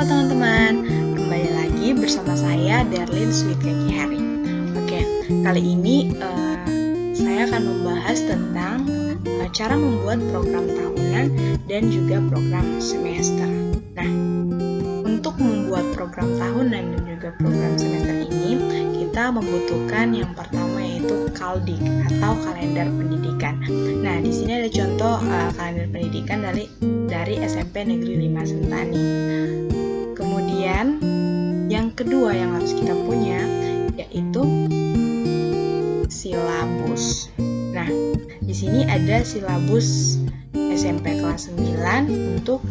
teman-teman, kembali lagi bersama saya Darlin Sweet Kaki Hari. Oke, kali ini saya akan membahas tentang cara membuat program tahunan dan juga program semester. Nah, untuk membuat program tahunan dan juga program semester ini, kita membutuhkan yang pertama yaitu Kaldik atau kalender pendidikan. Nah, di sini ada contoh kalender pendidikan dari SMP Negeri 5 Sentani. Kemudian yang kedua yang harus kita punya yaitu silabus. Nah, di sini ada silabus SMP kelas 9 untuk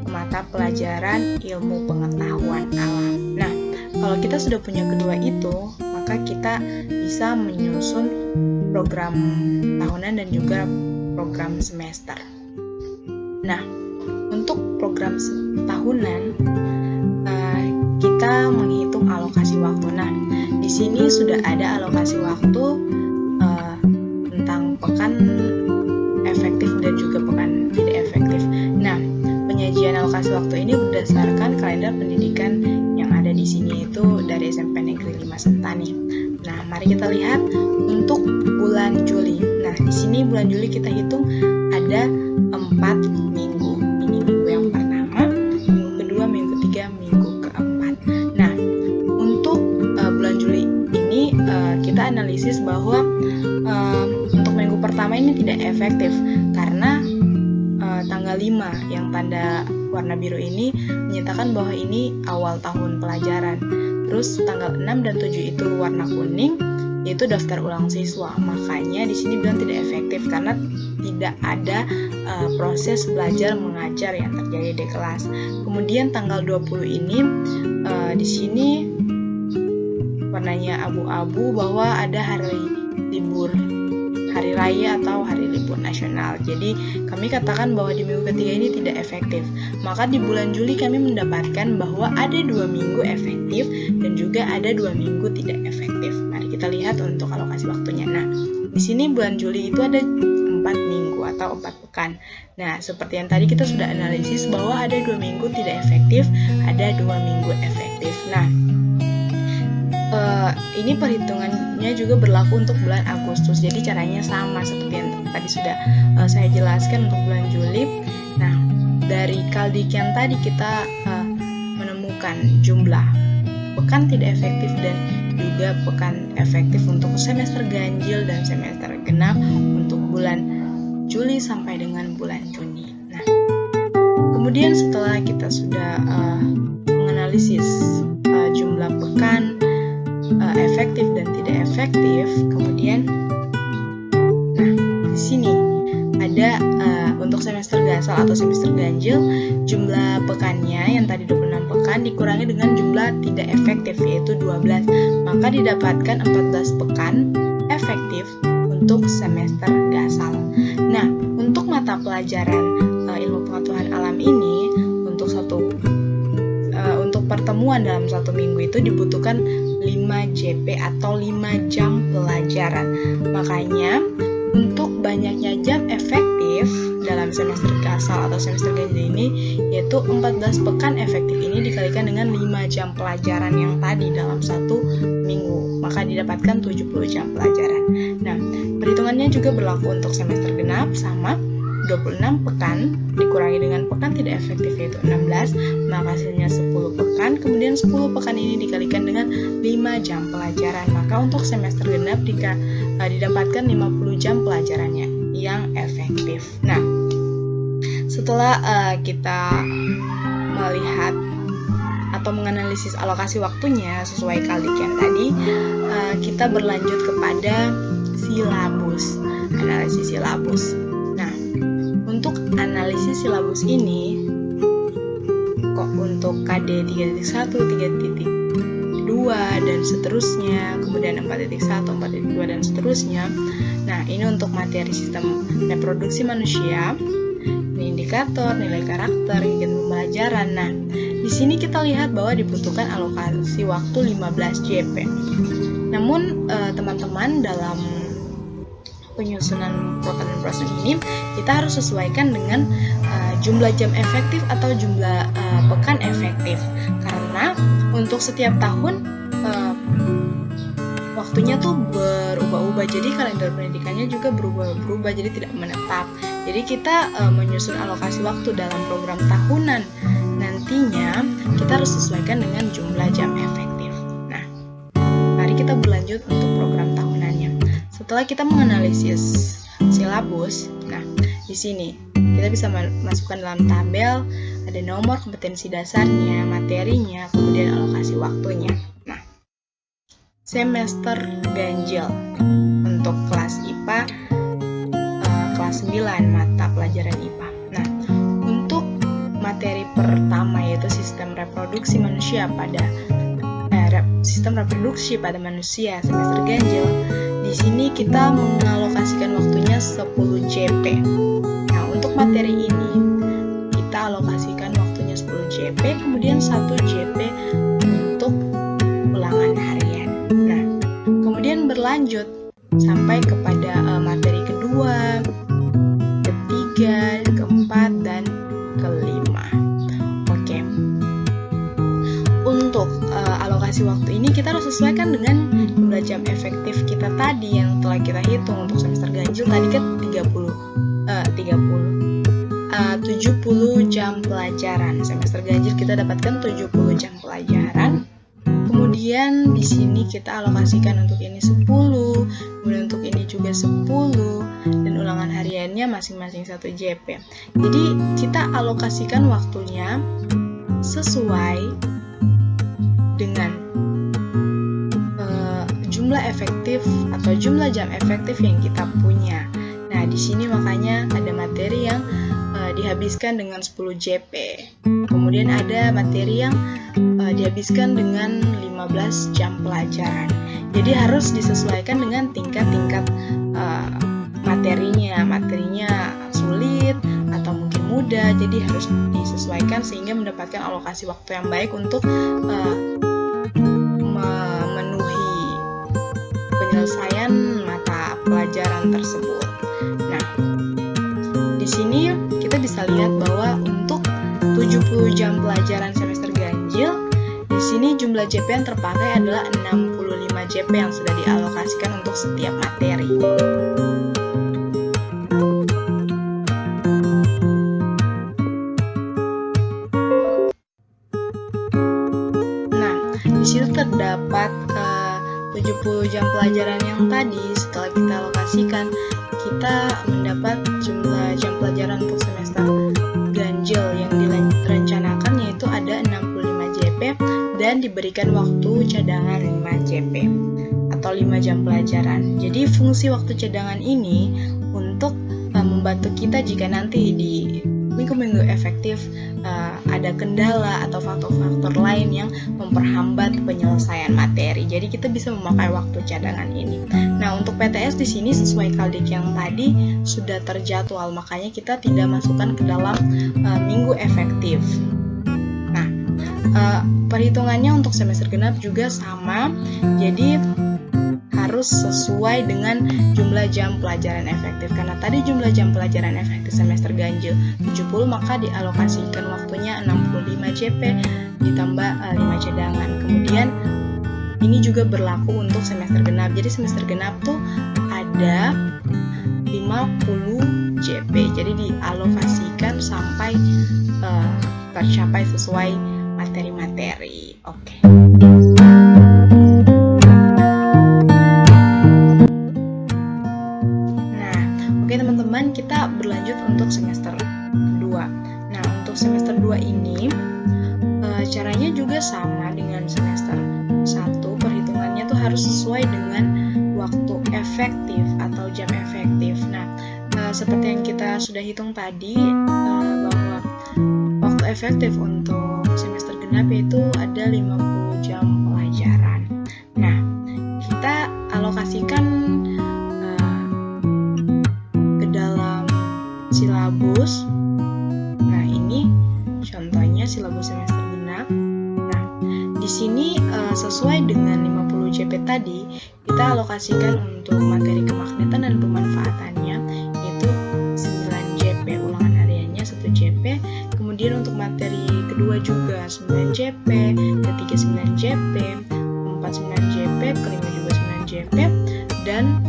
mata pelajaran ilmu pengetahuan alam. Nah, kalau kita sudah punya kedua itu, maka kita bisa menyusun program tahunan dan juga program semester. Nah, untuk program tahunan kita menghitung alokasi waktu. Nah, di sini sudah ada alokasi waktu tentang pekan efektif dan juga pekan tidak efektif. Nah, penyajian alokasi waktu ini berdasarkan kalender pendidikan yang ada di sini itu dari SMP Negeri 5 Sentani. Nah, mari kita lihat untuk bulan Juli. Nah, di sini bulan Juli kita hitung ada 4 minggu. Ini minggu yang pertama, minggu kedua, minggu ketiga, minggu keempat. Nah, untuk bulan Juli ini kita analisis bahwa untuk minggu pertama ini tidak efektif karena tanggal 5 yang tanda warna biru ini menyatakan bahwa ini awal tahun pelajaran. Terus tanggal 6 dan 7 itu warna kuning, yaitu daftar ulang siswa. Makanya di sini bilang tidak efektif karena tidak ada proses belajar mengajar yang terjadi di kelas. Kemudian tanggal 20 ini di sini warnanya abu-abu bahwa ada hari libur, hari raya atau hari libur nasional. Jadi kami katakan bahwa di minggu ketiga ini tidak efektif. Maka di bulan Juli kami mendapatkan bahwa ada 2 minggu efektif dan juga ada 2 minggu tidak efektif. Mari kita lihat untuk alokasi waktunya. Nah, di sini bulan Juli itu ada 4 minggu atau 4 pekan. Nah, seperti yang tadi kita sudah analisis bahwa ada 2 minggu tidak efektif, ada 2 minggu efektif. Nah, ini perhitungannya juga berlaku untuk bulan Agustus. Jadi caranya sama seperti yang tadi sudah saya jelaskan untuk bulan Juli. Nah, dari Kaldik yang tadi kita menemukan jumlah pekan tidak efektif dan juga pekan efektif untuk semester ganjil dan semester genap untuk bulan Juli sampai dengan bulan Juni. Nah, kemudian setelah kita sudah menganalisis jumlah pekan efektif dan tidak efektif, kemudian nah di sini ada untuk semester gasal atau semester ganjil, jumlah pekannya yang tadi 26 pekan dikurangi dengan jumlah tidak efektif yaitu 12, maka didapatkan 14 pekan efektif untuk semester gasal. Nah, untuk mata pelajaran ilmu pengetahuan alam ini untuk pertemuan dalam 1 minggu itu dibutuhkan 5 JP atau 5 jam pelajaran. Makanya untuk banyaknya jam efektif dalam semester gasal atau semester ganjil ini yaitu 14 pekan efektif ini dikalikan dengan 5 jam pelajaran yang tadi dalam 1 minggu, maka didapatkan 70 jam pelajaran. Nah, perhitungannya juga berlaku untuk semester genap, sama 26 pekan dikurangi dengan pekan tidak efektif yaitu 16, maka hasilnya 10 pekan. Kemudian 10 pekan ini dikalikan dengan 5 jam pelajaran, maka untuk semester genap didapatkan 50 jam pelajarannya yang efektif. Nah, setelah kita melihat atau menganalisis alokasi waktunya sesuai Kaldik yang tadi, kita berlanjut kepada silabus, analisis silabus. Nah, untuk analisis silabus ini kok untuk KD 3.1, 3.2 dan seterusnya, kemudian 4.1, 4.2 dan seterusnya. Nah, ini untuk materi sistem reproduksi manusia, ini indikator, nilai karakter, kegiatan pembelajaran. Nah, di sini kita lihat bahwa dibutuhkan alokasi waktu 15 JP. Namun teman-teman dalam penyusunan program dan proses ini kita harus sesuaikan dengan jumlah jam efektif atau jumlah pekan efektif, karena untuk setiap tahun waktunya tuh berubah-ubah, jadi kalender pendidikannya juga berubah-ubah, jadi tidak menetap. Jadi kita menyusun alokasi waktu dalam program tahunan nantinya kita harus sesuaikan dengan jumlah jam efektif. Nah, mari kita berlanjut untuk program tahunannya. Setelah kita menganalisis silabus, nah di sini kita bisa masukkan dalam tabel, ada nomor kompetensi dasarnya, materinya, kemudian alokasi waktunya. Nah, semester ganjil untuk kelas IPA kelas 9 mata pelajaran IPA. Nah, untuk materi pertama yaitu sistem reproduksi manusia pada manusia semester ganjil. Di sini kita mengalokasikan waktunya 10 JP. Nah, untuk materi ini kita alokasikan waktunya 10 JP, kemudian 1 JP untuk ulangan harian. Nah, kemudian berlanjut sampai kepada materi kedua, ketiga, keempat, dan kelima. Oke. Untuk alokasi waktu ini kita harus sesuaikan dengan jumlah jam efektif kita tadi yang telah kita hitung. Untuk semester ganjil tadi kan 70 jam pelajaran. Semester ganjil kita dapatkan 70 jam pelajaran. Kemudian di sini kita alokasikan untuk ini 10, kemudian untuk ini juga 10, dan ulangan hariannya masing-masing 1 JP. Jadi kita alokasikan waktunya sesuai dengan jumlah efektif atau jumlah jam efektif yang kita punya. Nah, di sini makanya ada materi yang dihabiskan dengan 10 JP. Kemudian ada materi yang dihabiskan dengan 15 jam pelajaran. Jadi harus disesuaikan dengan tingkat-tingkat materinya. Materinya sulit atau mungkin mudah, jadi harus disesuaikan sehingga mendapatkan alokasi waktu yang baik untuk memenuhi penyelesaian mata pelajaran tersebut. Nah, di sini kita bisa lihat bahwa untuk 70 jam pelajaran semester ganjil, di sini jumlah JP yang terpakai adalah 65 JP yang sudah dialokasikan untuk setiap materi. Nah, di situ terdapat 70 jam pelajaran yang tadi setelah kita alokasikan, kita mendapat jumlah jam pelajaran untuk semester ganjil yang direncanakan yaitu ada 65 JP dan diberikan waktu cadangan 5 JP atau 5 jam pelajaran. Jadi fungsi waktu cadangan ini untuk membantu kita jika nanti di minggu-minggu efektif ada kendala atau faktor-faktor lain yang memperhambat penyelesaian materi. Jadi kita bisa memakai waktu cadangan ini. Nah, untuk PTS di sini sesuai kaldik yang tadi sudah terjadwal, makanya kita tidak masukkan ke dalam minggu efektif. Nah, perhitungannya untuk semester genap juga sama. Jadi harus sesuai dengan jumlah jam pelajaran efektif. Karena tadi jumlah jam pelajaran efektif semester ganjil 70, maka dialokasikan waktunya 65 JP ditambah 5 cadangan. Kemudian ini juga berlaku untuk semester genap. Jadi semester genap tuh ada 50 JP. Jadi dialokasikan sampai tercapai sesuai materi-materi. Oke. Teman-teman, kita berlanjut untuk semester kedua. Nah, untuk semester 2 ini caranya juga sama dengan semester 1. Perhitungannya tuh harus sesuai dengan waktu efektif atau jam efektif. Nah, seperti yang kita sudah hitung tadi, bahwa waktu efektif untuk semester genap yaitu ada 50 jam pelajaran. Nah, kita alokasikan silabus. Nah, ini contohnya silabus semester genap. Nah, di di sini sesuai dengan 50 JP tadi, kita alokasikan untuk materi kemagnetan dan pemanfaatannya yaitu 9 JP, ulangan hariannya 1 JP. Kemudian untuk materi kedua juga 9 JP, ketiga 9 JP, keempat 9 JP, kelima juga 9 JP, dan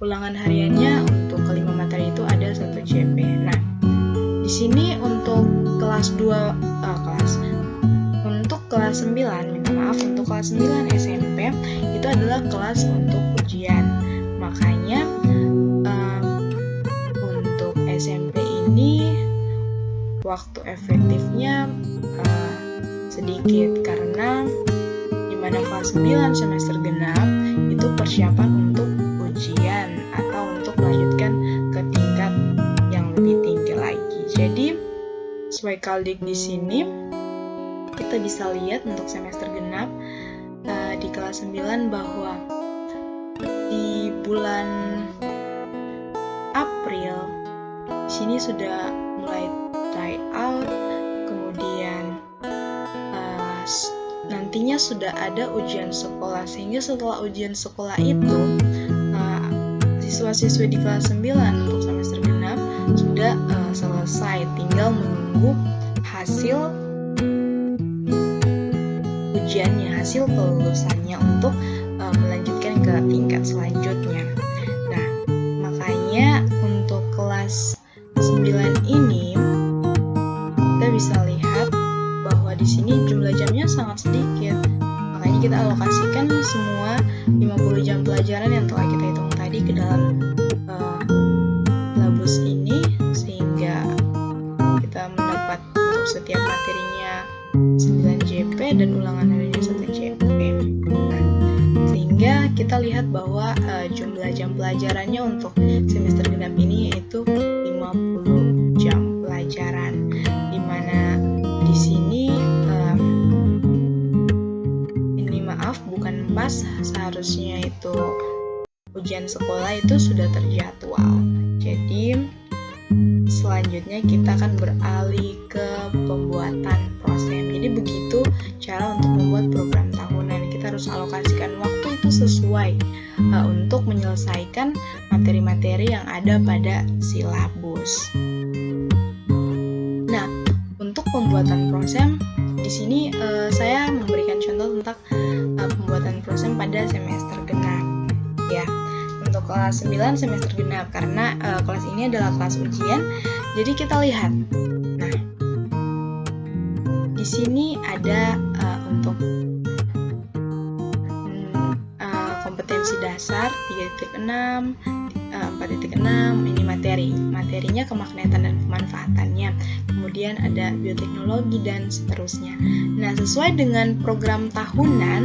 ulangan hariannya untuk kelima materi itu ada 1 JP. Nah, di sini untuk kelas 9, minta maaf, untuk kelas 9 SMP itu adalah kelas untuk ujian. Makanya untuk SMP ini waktu efektifnya sedikit, karena dimana kelas 9 semester genap itu persiapan untuk ujian atau untuk melanjutkan ke tingkat yang lebih tinggi lagi. Jadi sesuai Kaldik di sini kita bisa lihat untuk semester genap di kelas 9 bahwa di bulan April di sini sudah mulai try out, kemudian nantinya sudah ada ujian sekolah, sehingga setelah ujian sekolah itu siswa-siswi di kelas 9 untuk semester genap sudah selesai, tinggal menunggu hasil ujiannya, hasil kelulusannya untuk melanjutkan ke tingkat selanjutnya. Nah, makanya untuk kelas 9 ini kita bisa lihat bahwa di sini jumlah jamnya sangat sedikit. Makanya kita alokasikan semua 50 jam pelajaran yang telah kita hitung tadi ke dalam labus ini, sehingga kita mendapat untuk setiap materinya 9 JP dan ulangan harinya 1 JP. Nah, sehingga kita lihat bahwa jumlah jam pelajarannya untuk semester genap ini yaitu 50 jam pelajaran, dimana di sini ini maaf bukan pas, seharusnya itu ujian sekolah itu sudah terjadwal. Jadi selanjutnya kita akan beralih ke pembuatan prosem. Jadi begitu cara untuk membuat program tahunan. Kita harus alokasikan waktu itu sesuai untuk menyelesaikan materi-materi yang ada pada silabus. Nah, untuk pembuatan prosem di sini saya memberikan contoh tentang pembuatan prosem pada semester genap. Ya, untuk kelas 9 semester genap, karena kelas ini adalah kelas ujian. Jadi kita lihat. Nah, di sini ada untuk kompetensi dasar 3.6, 4.6, ini materinya kemagnetan dan pemanfaatannya. Kemudian ada bioteknologi dan seterusnya. Nah, sesuai dengan program tahunan,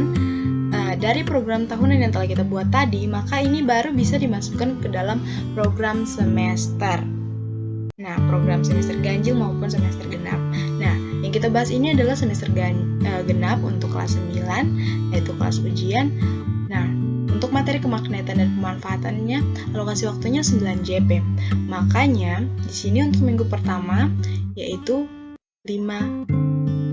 dari program tahunan yang telah kita buat tadi, maka ini baru bisa dimasukkan ke dalam program semester. Nah, program semester ganjil maupun semester genap. Nah, yang kita bahas ini adalah semester genap untuk kelas 9, yaitu kelas ujian. Nah, untuk materi kemagnetan dan pemanfaatannya, alokasi waktunya 9 JP. Makanya, di sini untuk minggu pertama, yaitu 5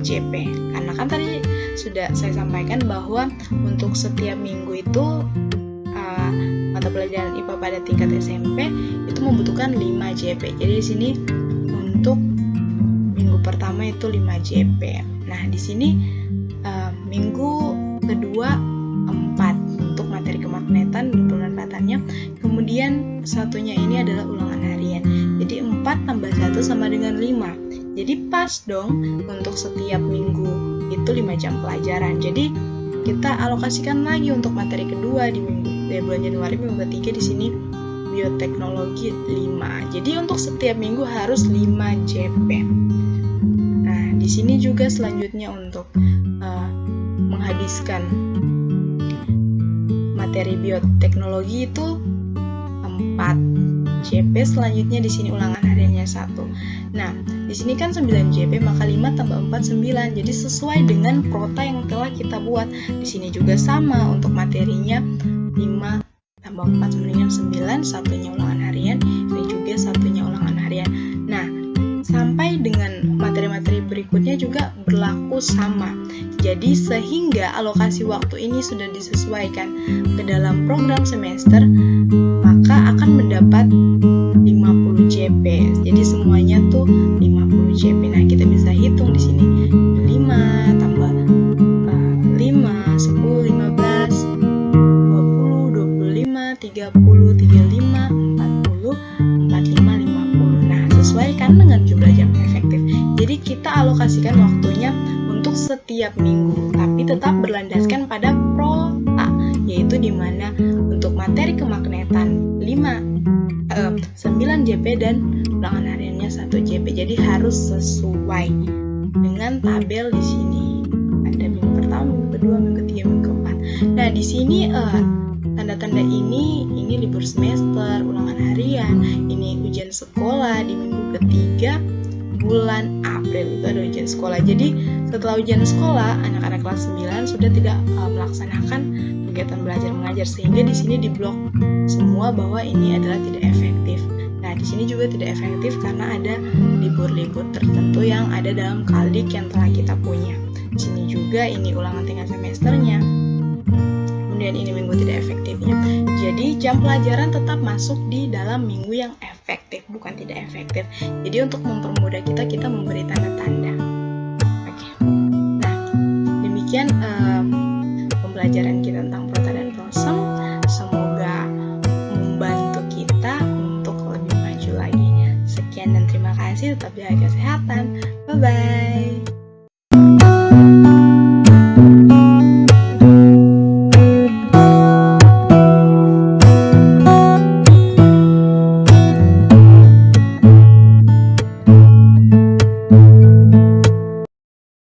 JP. Karena kan tadi sudah saya sampaikan bahwa untuk setiap minggu itu mata pelajaran IPA pada tingkat SMP itu membutuhkan 5 JP. Jadi di sini untuk minggu pertama itu 5 JP. Nah, di sini minggu kedua 4 untuk materi kemagnetan dan pemanfaatannya. Kemudian satunya ini adalah ulangan harian. Jadi 4 tambah 1 sama dengan 5. Jadi pas dong untuk setiap minggu itu 5 jam pelajaran. Jadi kita alokasikan lagi untuk materi kedua di bulan Januari minggu ketiga, di sini bioteknologi 5. Jadi untuk setiap minggu harus 5 JP. Nah, di sini juga selanjutnya untuk menghabiskan materi bioteknologi itu 4 JP. Selanjutnya di sini ulangan hariannya 1. Nah, di sini kan 9 JP, maka 5 tambah 4 9. Jadi sesuai dengan prota yang telah kita buat. Di sini juga sama untuk materinya 5 tambah 4 sama dengan 9, satunya ulangan harian, ini juga satunya ulangan harian. Nah, sampai dengan materi-materi berikutnya juga berlaku sama. Jadi sehingga alokasi waktu ini sudah disesuaikan ke dalam program semester, maka akan mendapat 50 JP. Jadi semuanya tuh 50 JP. Nah, kita bisa hitung di sini. 5 tambah 5, 10, 15, 20, 25, 30, 35, 40, 45, 50. Nah, sesuaikan dengan jumlah jam efektif. Jadi kita alokasikan waktunya untuk setiap minggu, tapi tetap berlandaskan pada prota, yaitu di mana untuk materi kemagnetan 9 JP dan ulangan hariannya 1 JP. Jadi harus sesuai dengan tabel di sini. Ada minggu pertama, minggu kedua, minggu ketiga, minggu keempat. Nah, di sini tanda-tanda ini libur semester, ulangan harian, ini ujian sekolah di minggu ketiga bulan April, itu ada ujian sekolah. Jadi setelah ujian sekolah, anak-anak kelas 9 sudah tidak melaksanakan kegiatan belajar mengajar, sehingga di sini diblok semua bahwa ini adalah tidak efektif. Nah, di sini juga tidak efektif karena ada libur-libur tertentu yang ada dalam kaldik yang telah kita punya. Di sini juga ini ulangan tingkat semesternya. Kemudian ini minggu tidak efektifnya. Jadi jam pelajaran tetap masuk di dalam minggu yang efektif, bukan tidak efektif. Jadi untuk mempermudah kita memberi tanda-tanda. Oke. Nah, demikian pembelajaran kita tentang prota dan prosem. Semoga membantu kita untuk lebih maju lagi. Sekian dan terima kasih. Tetap jaga kesehatan. Bye-bye.